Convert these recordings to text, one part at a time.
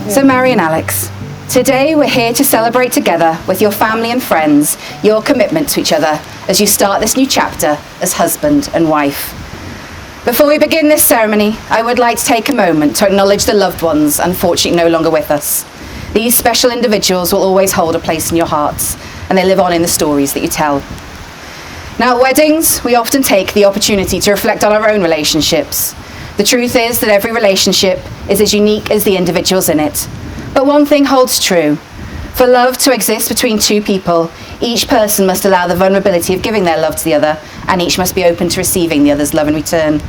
So Mary and Alex, today we're here to celebrate together with your family and friends your commitment to each other as you start this new chapter as husband and wife. Before we begin this ceremony, I would like to take a moment to acknowledge the loved ones unfortunately no longer with us. These special individuals will always hold a place in your hearts, and they live on in the stories that you tell. Now at weddings, we often take the opportunity to reflect on our own relationships. The truth is that every relationship is as unique as the individuals in it. But one thing holds true. For love to exist between two people, each person must allow the vulnerability of giving their love to the other, and each must be open to receiving the other's love in return.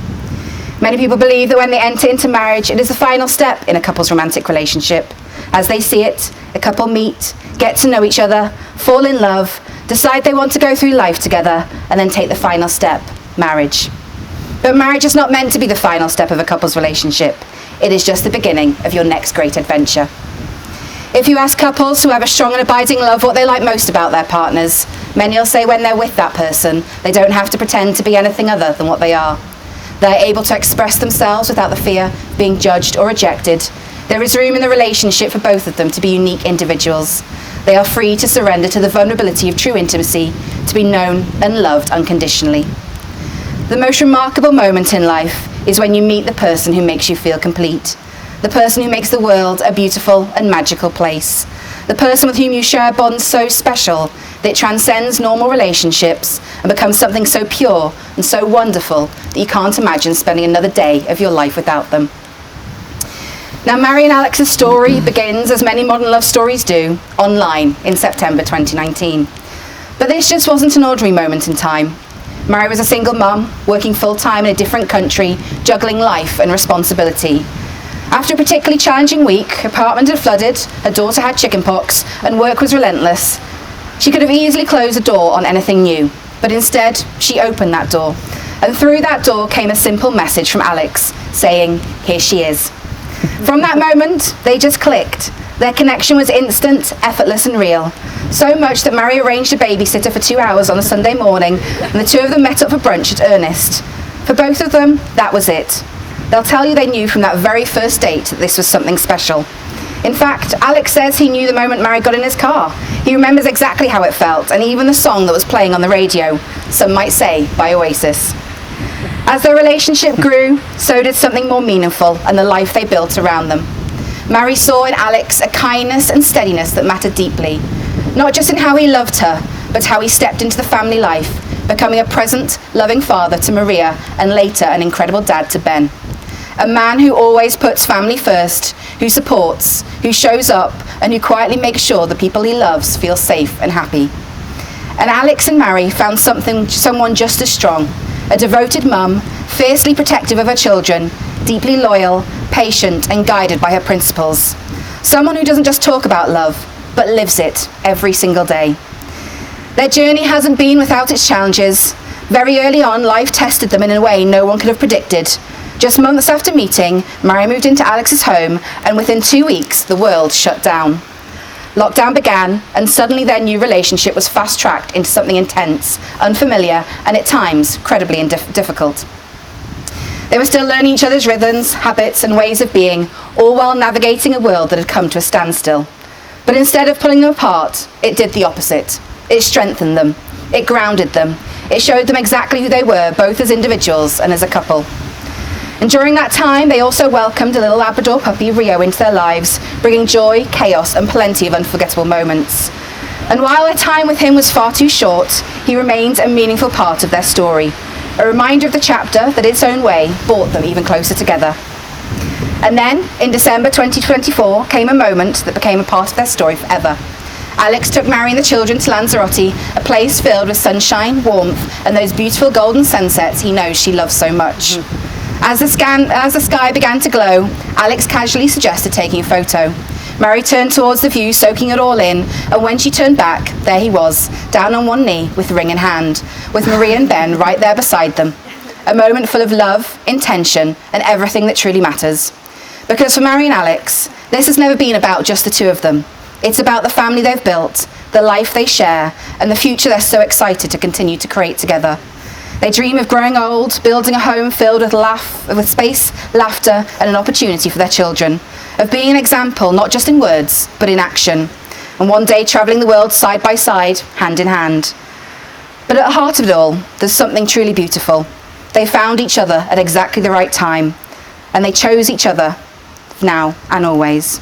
Many people believe that when they enter into marriage, it is the final step in a couple's romantic relationship. As they see it, a couple meet, get to know each other, fall in love, decide they want to go through life together, and then take the final step, marriage. But marriage is not meant to be the final step of a couple's relationship. It is just the beginning of your next great adventure. If you ask couples who have a strong and abiding love what they like most about their partners, many will say when they're with that person, they don't have to pretend to be anything other than what they are. They're able to express themselves without the fear of being judged or rejected. There is room in the relationship for both of them to be unique individuals. They are free to surrender to the vulnerability of true intimacy, to be known and loved unconditionally. The most remarkable moment in life is when you meet the person who makes you feel complete. The person who makes the world a beautiful and magical place. The person with whom you share bonds so special that it transcends normal relationships and becomes something so pure and so wonderful that you can't imagine spending another day of your life without them. Now, Mary and Alex's story begins, as many modern love stories do, online in September 2019. But this just wasn't an ordinary moment in time. Mary was a single mum, working full-time in a different country, juggling life and responsibility. After a particularly challenging week, her apartment had flooded, her daughter had chickenpox, and work was relentless. She could have easily closed the door on anything new, but instead, she opened that door. And through that door came a simple message from Alex, saying, "Here she is." From that moment, they just clicked. Their connection was instant, effortless, and real. So much that Mary arranged a babysitter for 2 hours on a Sunday morning, and the two of them met up for brunch at Ernest. For both of them, that was it. They'll tell you they knew from that very first date that this was something special. In fact, Alex says he knew the moment Mary got in his car. He remembers exactly how it felt, and even the song that was playing on the radio, some might say by Oasis. As their relationship grew, so did something more meaningful and the life they built around them. Mary saw in Alex a kindness and steadiness that mattered deeply, not just in how he loved her, but how he stepped into the family life, becoming a present, loving father to Maria and later an incredible dad to Ben. A man who always puts family first, who supports, who shows up, and who quietly makes sure the people he loves feel safe and happy. And Alex and Mary found someone just as strong, a devoted mum, fiercely protective of her children, deeply loyal, patient, and guided by her principles. Someone who doesn't just talk about love, but lives it every single day. Their journey hasn't been without its challenges. Very early on, life tested them in a way no one could have predicted. Just months after meeting, Mary moved into Alex's home, and within 2 weeks, the world shut down. Lockdown began, and suddenly their new relationship was fast-tracked into something intense, unfamiliar, and at times, incredibly difficult. They were still learning each other's rhythms, habits, and ways of being, all while navigating a world that had come to a standstill. But instead of pulling them apart, it did the opposite. It strengthened them. It grounded them. It showed them exactly who they were, both as individuals and as a couple. And during that time, they also welcomed a little Labrador puppy, Rio, into their lives, bringing joy, chaos, and plenty of unforgettable moments. And while their time with him was far too short, he remained a meaningful part of their story, a reminder of the chapter that its own way brought them even closer together. And then, in December 2024, came a moment that became a part of their story forever. Alex took Mary and the children to Lanzarote, a place filled with sunshine, warmth, and those beautiful golden sunsets he knows she loves so much. As the sky began to glow, Alex casually suggested taking a photo. Mary turned towards the view, soaking it all in, and when she turned back, there he was, down on one knee with ring in hand, with Maria and Ben right there beside them. A moment full of love, intention, and everything that truly matters. Because for Mary and Alex, this has never been about just the two of them. It's about the family they've built, the life they share, and the future they're so excited to continue to create together. They dream of growing old, building a home filled with space, laughter, and an opportunity for their children, of being an example not just in words, but in action, and one day travelling the world side by side, hand in hand. But at the heart of it all, there's something truly beautiful. They found each other at exactly the right time, and they chose each other now and always.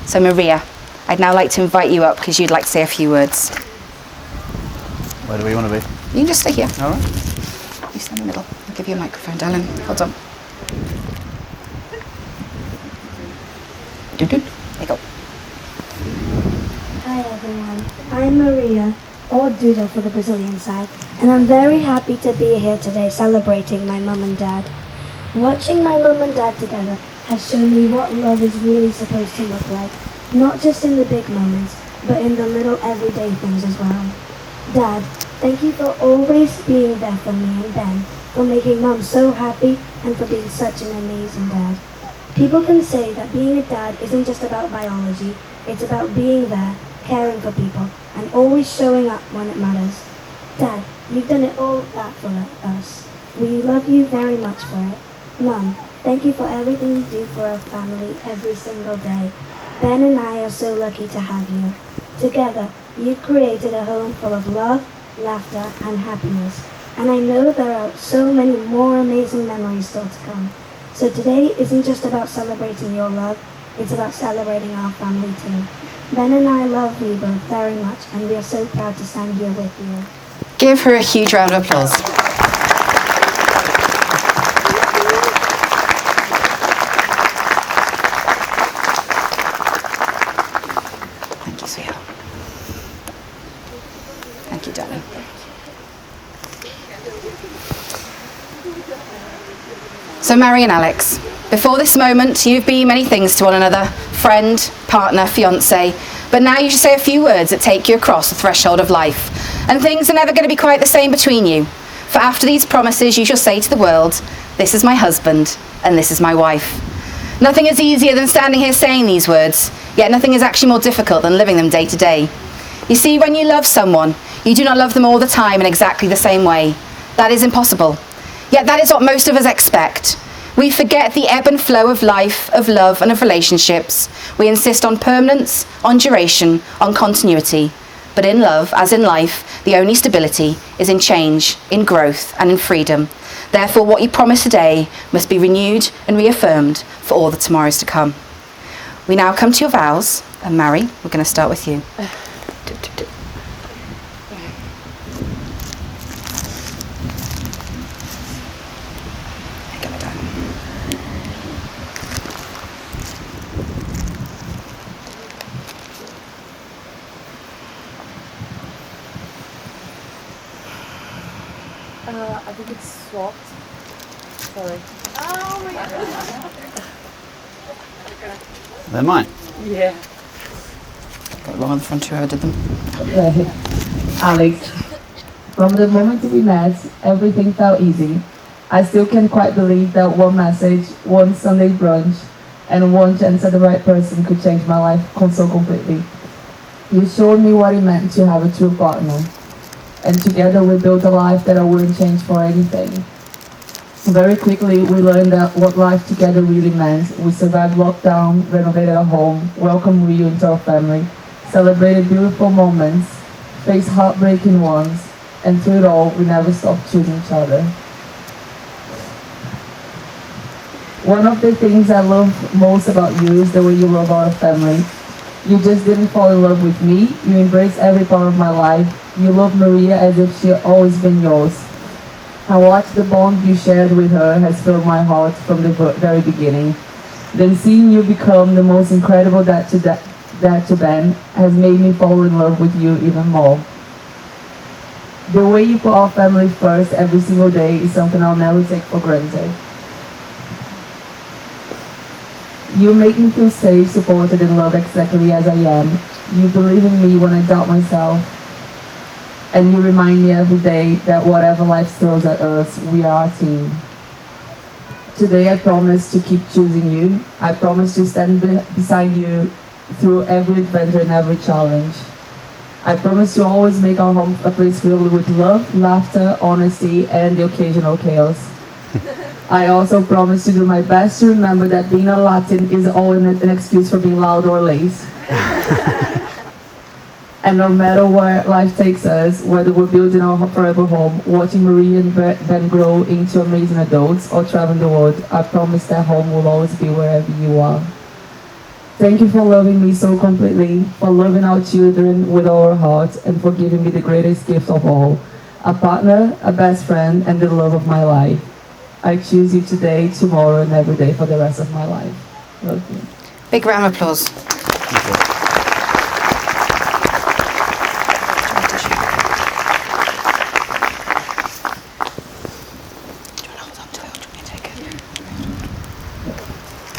So Maria, I'd now like to invite you up because you'd like to say a few words. Where do we want to be? You can just stay here. All right. You stand in the middle. I'll give you a microphone, darling. Hold on. There you go. Hi everyone, I'm Maria, or Duda for the Brazilian side, and I'm very happy to be here today celebrating my mum and dad. Watching my mum and dad together has shown me what love is really supposed to look like, not just in the big moments, but in the little everyday things as well. Dad, thank you for always being there for me and Ben, for making Mum so happy and for being such an amazing dad. People can say that being a dad isn't just about biology, it's about being there, caring for people, and always showing up when it matters. Dad, you've done it all that for us. We love you very much for it. Mum, thank you for everything you do for our family every single day. Ben and I are so lucky to have you. Together, you've created a home full of love, laughter, and happiness. And I know there are so many more amazing memories still to come. So today isn't just about celebrating your love, it's about celebrating our family too. Ben and I love you both very much, and we are so proud to stand here with you. Give her a huge round of applause. Thank you, sweetheart. Thank you, darling. So, Mary and Alex, before this moment, you've been many things to one another: friend, partner, fiancé. But now you should say a few words that take you across the threshold of life. And things are never going to be quite the same between you. For after these promises, you shall say to the world, "This is my husband, and this is my wife." Nothing is easier than standing here saying these words, yet nothing is actually more difficult than living them day to day. You see, when you love someone, you do not love them all the time in exactly the same way. That is impossible. Yet that is what most of us expect. We forget the ebb and flow of life, of love, and of relationships. We insist on permanence, on duration, on continuity. But in love, as in life, the only stability is in change, in growth, and in freedom. Therefore, what you promise today must be renewed and reaffirmed for all the tomorrows to come. We now come to your vows, and Mary, we're going to start with you. I think it's swapped. Sorry. Oh my god. They're mine. Yeah. Got it wrong on the front, whoever did them. Alex, from the moment we met, everything felt easy. I still can't quite believe that one message, one Sunday brunch, and one chance at the right person could change my life so completely. You showed me what it meant to have a true partner. And together we built a life that I wouldn't change for anything. Very quickly we learned that what life together really meant. We survived lockdown, renovated our home, welcomed Rio into our family, celebrated beautiful moments, faced heartbreaking ones, and through it all we never stopped choosing each other. One of the things I love most about you is the way you love our family. You just didn't fall in love with me, you embraced every part of my life. You love Maria as if she had always been yours. I watched the bond you shared with her has filled my heart from the very beginning. Then seeing you become the most incredible dad to Ben has made me fall in love with you even more. The way you put our family first every single day is something I'll never take for granted. You make me feel safe, supported, and loved exactly as I am. You believe in me when I doubt myself. And you remind me every day that whatever life throws at us, we are a team. Today I promise to keep choosing you. I promise to stand beside you through every adventure and every challenge. I promise to always make our home a place filled with love, laughter, honesty, and the occasional chaos. I also promise to do my best to remember that being a Latin is always an excuse for being loud or late. And no matter where life takes us, whether we're building our forever home, watching Marie and Ben grow into amazing adults, or traveling the world, I promise that home will always be wherever you are. Thank you for loving me so completely, for loving our children with all our hearts, and for giving me the greatest gift of all, a partner, a best friend, and the love of my life. I choose you today, tomorrow, and every day for the rest of my life. Love you. Big round of applause.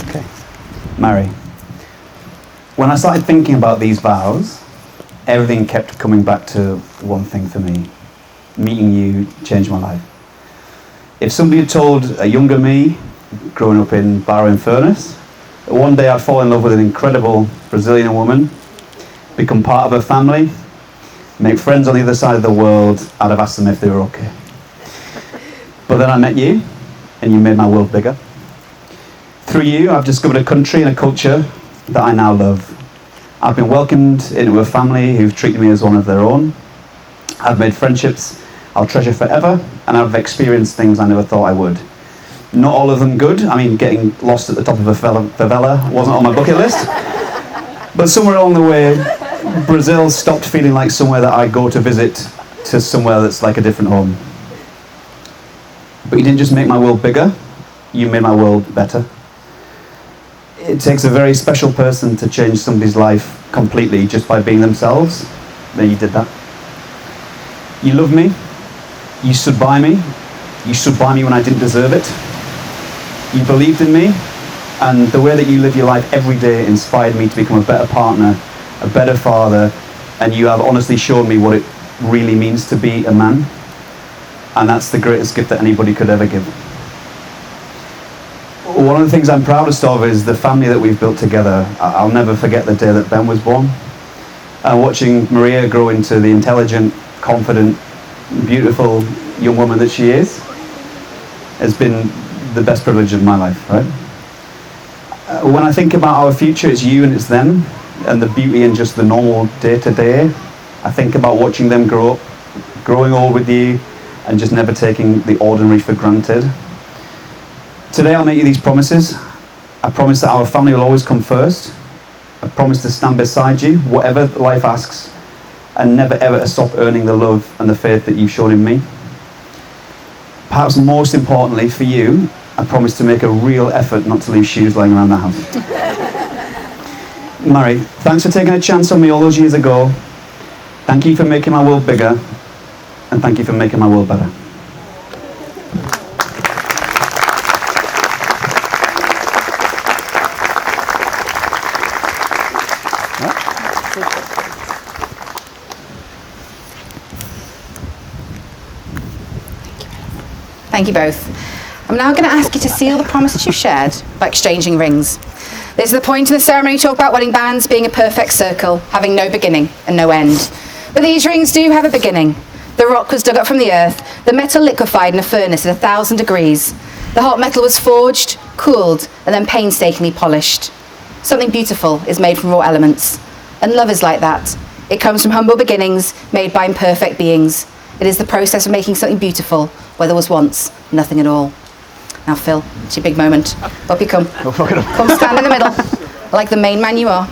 Okay. Mary, when I started thinking about these vows, everything kept coming back to one thing for me. Meeting you changed my life. If somebody had told a younger me, growing up in Barrow-in-Furness, that one day I'd fall in love with an incredible Brazilian woman, become part of her family, make friends on the other side of the world, I'd have asked them if they were okay. But then I met you, and you made my world bigger. Through you, I've discovered a country and a culture that I now love. I've been welcomed into a family who've treated me as one of their own. I've made friendships I'll treasure forever, and I've experienced things I never thought I would. Not all of them good. I mean, getting lost at the top of a favela wasn't on my bucket list. But somewhere along the way, Brazil stopped feeling like somewhere that I go to visit to somewhere that's like a different home. But you didn't just make my world bigger, you made my world better. It takes a very special person to change somebody's life completely just by being themselves. Then you did that. You love me. You stood by me. You stood by me when I didn't deserve it. You believed in me, and the way that you live your life every day inspired me to become a better partner, a better father, and you have honestly shown me what it really means to be a man, and that's the greatest gift that anybody could ever give. One of the things I'm proudest of is the family that we've built together. I'll never forget the day that Ben was born, and watching Maria grow into the intelligent, confident, beautiful young woman that she is has been the best privilege of my life, right? When I think about our future, it's you and it's them, and the beauty in just the normal day-to-day. I think about watching them grow up, growing old with you, and just never taking the ordinary for granted. Today I'll make you these promises. I promise that our family will always come first. I promise to stand beside you, whatever life asks, and never ever stop earning the love and the faith that you've shown in me. Perhaps most importantly for you, I promise to make a real effort not to leave shoes lying around the house. Mary, thanks for taking a chance on me all those years ago. Thank you for making my world bigger, and thank you for making my world better. Thank you both. I'm now going to ask you to seal the promises you've shared by exchanging rings. This is the point in the ceremony we talk about wedding bands being a perfect circle, having no beginning and no end. But these rings do have a beginning. The rock was dug up from the earth, the metal liquefied in a furnace at 1,000 degrees. The hot metal was forged, cooled, and then painstakingly polished. Something beautiful is made from raw elements. And love is like that. It comes from humble beginnings made by imperfect beings. It is the process of making something beautiful where there was once nothing at all. Now, Phil, it's your big moment. Up you come. Come stand in the middle, like the main man you are.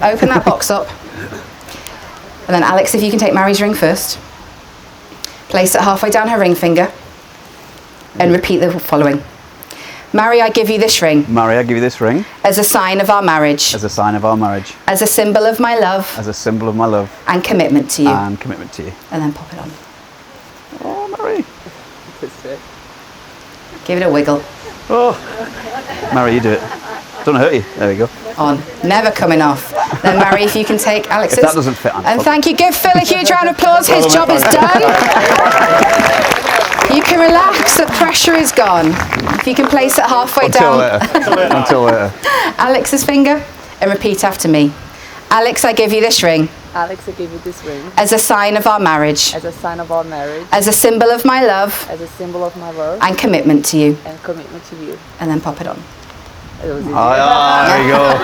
Open that box up. And then, Alex, if you can take Mary's ring first. Place it halfway down her ring finger. And repeat the following. Mary, I give you this ring. Mary, I give you this ring. As a sign of our marriage. As a sign of our marriage. As a symbol of my love. As a symbol of my love. And commitment to you. And commitment to you. And then pop it on. Oh, Mary. Give it a wiggle. Oh. Mary, you do it. Don't hurt you. There we go. On. Never coming off. Then, Mary, if you can take Alex's. If that doesn't fit, and thank you. Give Phil a huge round of applause. His job is done. You can relax. The pressure is gone. If you can place it halfway down. Until later. Alex's finger, and repeat after me. Alex, I give you this ring. Alex, I give you this ring as a sign of our marriage, as a sign of our marriage, as a symbol of my love as a symbol of my love and commitment to you. and commitment to you. And then pop it on. It was easy. There you go.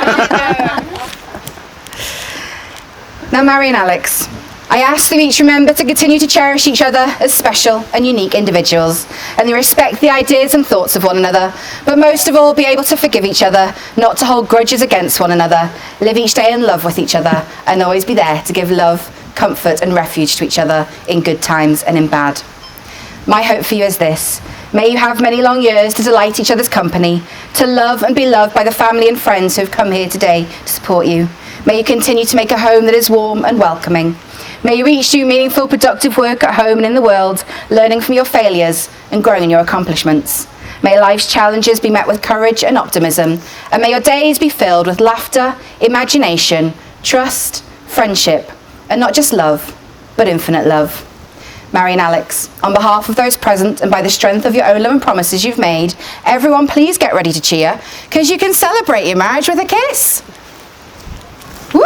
Now, Mary and Alex, I ask them each remember to continue to cherish each other as special and unique individuals, and they respect the ideas and thoughts of one another, but most of all be able to forgive each other, not to hold grudges against one another, live each day in love with each other, and always be there to give love, comfort and refuge to each other in good times and in bad. My hope for you is this: may you have many long years to delight each other's company, to love and be loved by the family and friends who have come here today to support you. May you continue to make a home that is warm and welcoming. May you each do meaningful, productive work at home and in the world, learning from your failures and growing in your accomplishments. May life's challenges be met with courage and optimism, and may your days be filled with laughter, imagination, trust, friendship, and not just love, but infinite love. Mary and Alex, on behalf of those present and by the strength of your own love and promises you've made, everyone please get ready to cheer, because you can celebrate your marriage with a kiss. Woo!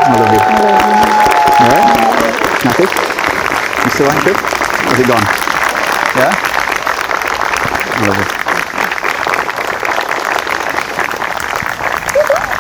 I love you. All right? Happy? You still happy? Has it gone? Yeah? I love you.